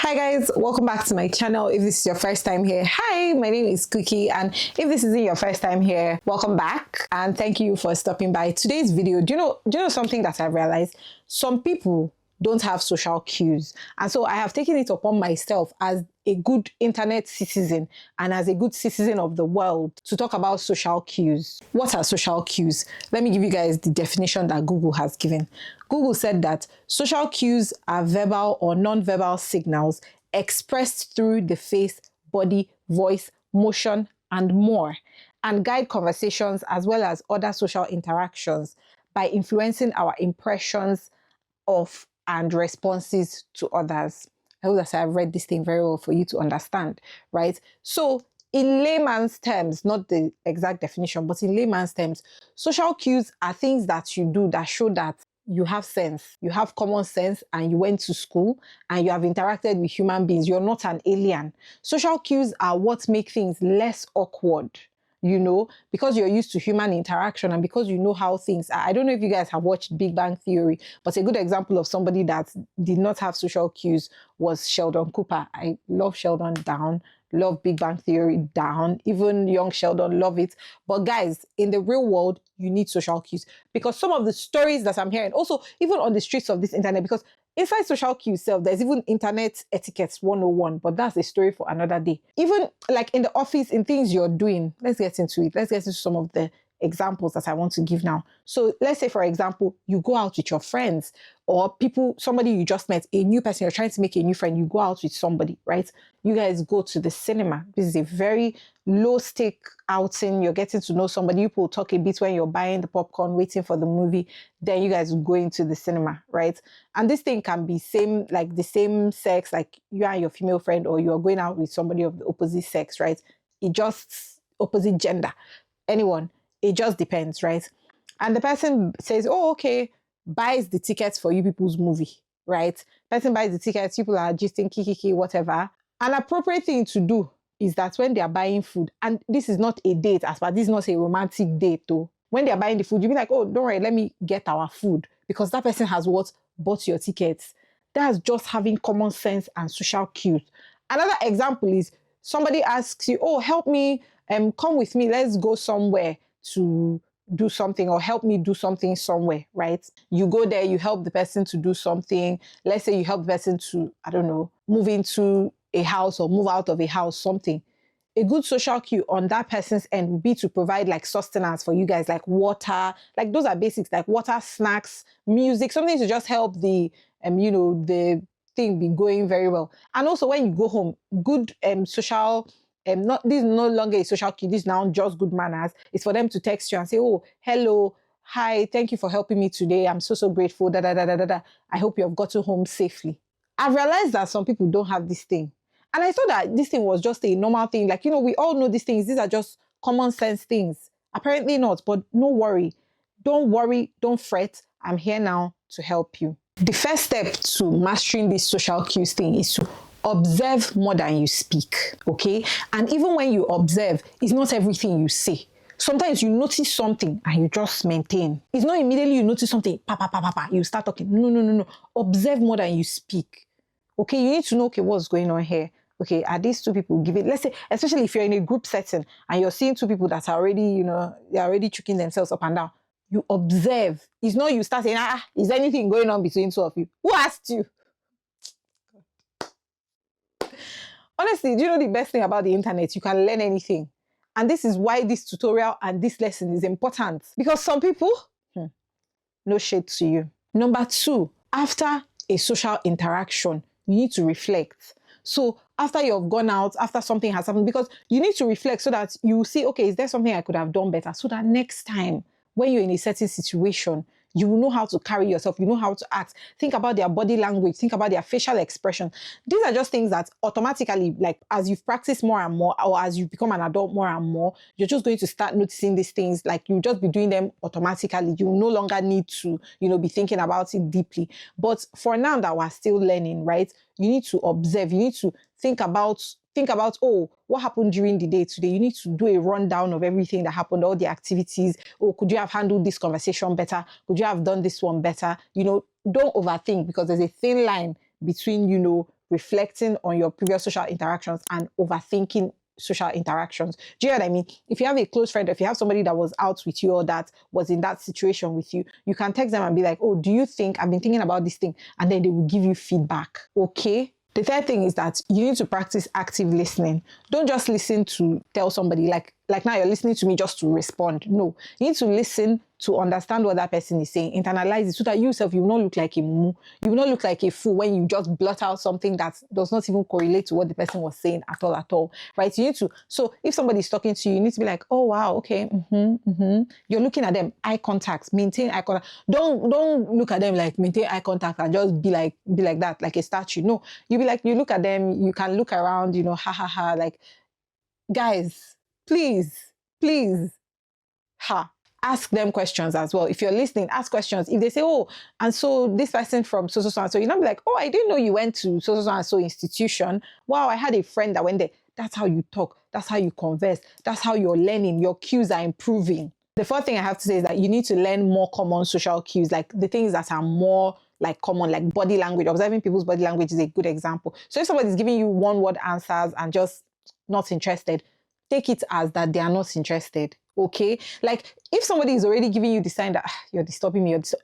Hi guys, welcome back to my channel. If this is your first time here, hi, my name is Cookie, and if this isn't your first time here, welcome back and thank you for stopping by. Today's video, do you know something that I realized? Some people don't have social cues, and so I have taken it upon myself as a good internet citizen and as a good citizen of the world to talk about social cues. What are social cues? Let me give you guys the definition that Google has given. Google said that social cues are verbal or non-verbal signals expressed through the face, body, voice, motion, and more, and guide conversations as well as other social interactions by influencing our impressions of and responses to others. I hope that I've read this thing very well for you to understand, right? So in layman's terms, not the exact definition, but in layman's terms, social cues are things that you do that show that you have sense, you have common sense, and you went to school and you have interacted with human beings. You're not an alien. Social cues are what make things less awkward, because you're used to human interaction and because you know how things are. I don't know if you guys have watched Big Bang Theory, but a good example of somebody that did not have social cues was Sheldon Cooper. I love Sheldon down, love Big Bang Theory down, even young Sheldon, love it. But guys, in the real world, you need social cues, because some of the stories that I'm hearing, also even on the streets of this internet, because inside social cues itself, there's even internet etiquettes 101, but that's a story for another day. Even like in the office, in things you're doing, let's get into it. Let's get into some of the examples that I want to give now. So let's say, for example, you go out with your friends or somebody you just met, a new person, you're trying to make a new friend, you go out with somebody, right? You guys go to the cinema. This is a very low stake outing. You're getting to know somebody. You will talk a bit when you're buying the popcorn, waiting for the movie. Then you guys go into the cinema, right? And this thing can be the same sex, like you and your female friend, or you're going out with somebody of the opposite sex, right? It just opposite gender, anyone. It just depends, right? And the person says, oh, okay, buys the tickets for you people's movie, right? Person buys the tickets, people are just thinking, kiki, whatever. An appropriate thing to do is that when they are buying food, and this is not a date, this is not a romantic date though. When they are buying the food, you be like, oh, don't worry, let me get our food, because that person has bought your tickets. That's just having common sense and social cues. Another example is somebody asks you, oh, help me, come with me, let's go somewhere to do something, or help me do something somewhere, right? You go there, you help the person to do something. Let's say you help the person to, I don't know, move into a house or move out of a house, something. A good social cue on that person's end would be to provide like sustenance for you guys, like water, like those are basics, like water, snacks, music, something to just help the, the thing be going very well. And also when you go home, good social this is no longer a social cue, this is now just good manners. It's for them to text you and say, oh, hello, hi, thank you for helping me today. I'm so grateful, da da da da da da. I hope you have gotten home safely. I've realized that some people don't have this thing. And I thought that this thing was just a normal thing. Like, we all know these things. These are just common sense things. Apparently not, but no worry. Don't worry, don't fret. I'm here now to help you. The first step to mastering this social cues thing is to observe more than you speak, okay? And even when you observe, it's not everything you say. Sometimes you notice something and you just maintain. It's not immediately you notice something, you start talking. No. Observe more than you speak, okay? You need to know, okay, what's going on here? Okay, are these two people giving, let's say, especially if you're in a group setting and you're seeing two people that are already, they're already choking themselves up and down. You observe. It's not you start saying, is there anything going on between two of you? Who asked you? Honestly, do you know the best thing about the internet? You can learn anything. And this is why this tutorial and this lesson is important. Because some people, no shade to you. Number two, after a social interaction, you need to reflect. So after you've gone out, after something has happened, because you need to reflect so that you see, okay, is there something I could have done better? So that next time when you're in a certain situation, you will know how to carry yourself. You know how to act. Think about their body language. Think about their facial expression. These are just things that automatically, like as you've practiced more and more, or as you become an adult more and more, you're just going to start noticing these things. Like you just be doing them automatically. You no longer need to, be thinking about it deeply. But for now that we're still learning, right? You need to observe. You need to think about, oh, what happened during the day today? You need to do a rundown of everything that happened, all the activities. Oh, could you have handled this conversation better? Could you have done this one better? Don't overthink, because there's a thin line between, reflecting on your previous social interactions and overthinking social interactions. Do you know what I mean? If you have a close friend, if you have somebody that was out with you or that was in that situation with you, you can text them and be like, oh, do you think I've been thinking about this thing? And then they will give you feedback. Okay. The third thing is that you need to practice active listening. Don't just listen to tell somebody like now you're listening to me just to respond. No, you need to listen to understand what that person is saying, internalize it so that yourself, you will not look like a mumu. You will not look like a fool when you just blurt out something that does not even correlate to what the person was saying at all, right? You need to, so if somebody is talking to you, you need to be like, oh, wow, okay, You're looking at them, eye contact, maintain eye contact. Don't look at them like maintain eye contact and just be like that, like a statue. No, you be like, you look at them, you can look around, ha, ha, ha, like, guys, please, ask them questions as well. If you're listening, ask questions. If they say, oh, and so this person from so and so, you're not be like, oh, I didn't know you went to so and so institution. Wow, I had a friend that went there. That's how you talk. That's how you converse. That's how you're learning. Your cues are improving. The fourth thing I have to say is that you need to learn more common social cues, like the things that are more like common, like body language. Observing people's body language is a good example. So if somebody's giving you one-word answers and just not interested, take it as that they are not interested. Okay, like if somebody is already giving you the sign that you're disturbing me, don't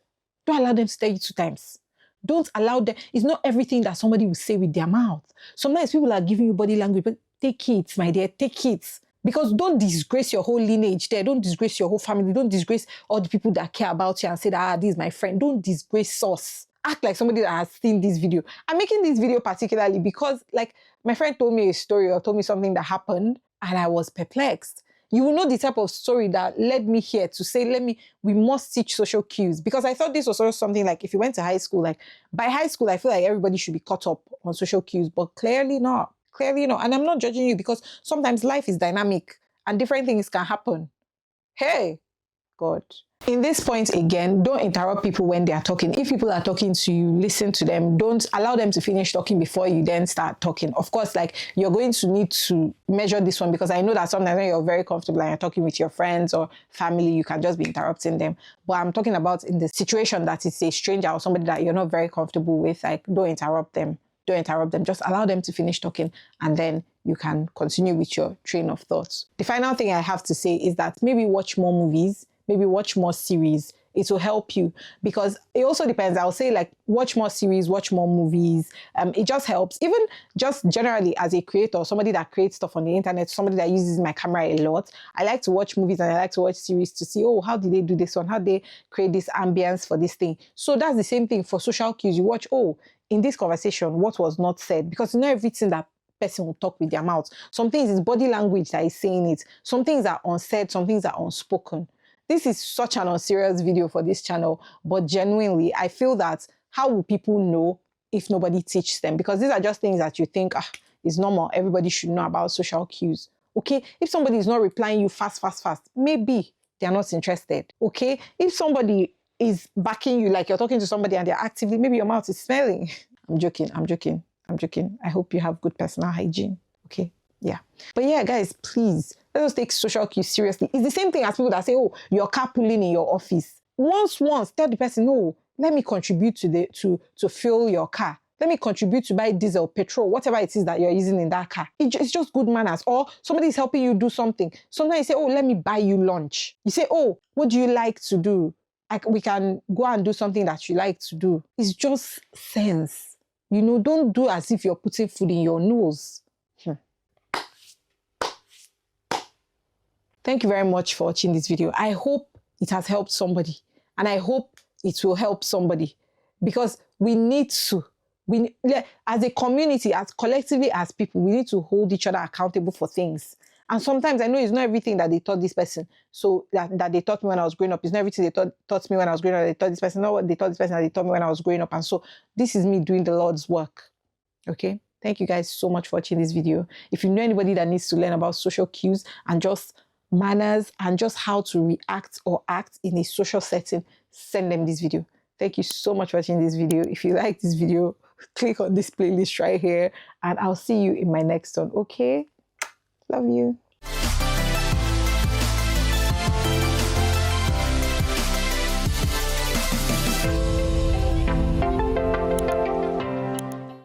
allow them to tell you 2 times. Don't allow them. It's not everything that somebody will say with their mouth. Sometimes people are giving you body language, but take it, my dear, take it. Because don't disgrace your whole lineage there. Don't disgrace your whole family. Don't disgrace all the people that care about you and say that, this is my friend. Don't disgrace us. Act like somebody that has seen this video. I'm making this video particularly because like my friend told me a story or told me something that happened and I was perplexed. You will know the type of story that led me here to say, we must teach social cues. Because I thought this was also something like if you went to high school, like by high school, I feel like everybody should be caught up on social cues, but clearly not. Clearly not. And I'm not judging you because sometimes life is dynamic and different things can happen. Hey, God. In this point again, don't interrupt people when they are talking. If people are talking to you, listen to them. Don't allow them to finish talking before you then start talking. Of course, like you're going to need to measure this one because I know that sometimes when you're very comfortable and you're talking with your friends or family, you can just be interrupting them. But I'm talking about in the situation that it's a stranger or somebody that you're not very comfortable with, like don't interrupt them. Don't interrupt them. Just allow them to finish talking and then you can continue with your train of thoughts. The final thing I have to say is that maybe watch more movies. Maybe watch more series. It will help you because it also depends. I'll say like watch more series, watch more movies. It just helps. Even just generally as a creator, somebody that creates stuff on the internet, somebody that uses my camera a lot, I like to watch movies and I like to watch series to see, oh, how did they do this one? How did they create this ambience for this thing? So that's the same thing for social cues. You watch, oh, in this conversation, what was not said? Because not everything that person will talk with their mouth. Some things is body language that is saying it. Some things are unsaid, some things are unspoken. This is such an unserious video for this channel, but genuinely, I feel that how will people know if nobody teaches them? Because these are just things that you think, it's normal. Everybody should know about social cues. Okay? If somebody is not replying you fast, maybe they are not interested. Okay? If somebody is backing you, like you're talking to somebody and they're actively, maybe your mouth is smelling. I'm joking. I hope you have good personal hygiene. Okay? Yeah. But yeah, guys, please, let us take social cues seriously. It's the same thing as people that say, oh, you're carpooling in your office. Once, tell the person, no, let me contribute to fuel your car. Let me contribute to buy diesel, petrol, whatever it is that you're using in that car. It's just good manners. Or somebody is helping you do something. Sometimes you say, oh, let me buy you lunch. You say, oh, what do you like to do? We can go and do something that you like to do. It's just sense. Don't do as if you're putting food in your nose. Thank you very much for watching this video. I hope it has helped somebody and I hope it will help somebody because we need to, as a community, as collectively as people, we need to hold each other accountable for things. And sometimes I know it's not everything that they taught this person. So that they taught me when I was growing up. It's not everything they taught me when I was growing up. They taught this person, not what they taught this person that they taught me when I was growing up. And so this is me doing the Lord's work. Okay. Thank you guys so much for watching this video. If you know anybody that needs to learn about social cues and just manners and just how to react or act in a social setting, send them this video. Thank you so much for watching this video. If you like this video, click on this playlist right here and I'll see you in my next one. Okay? Love you.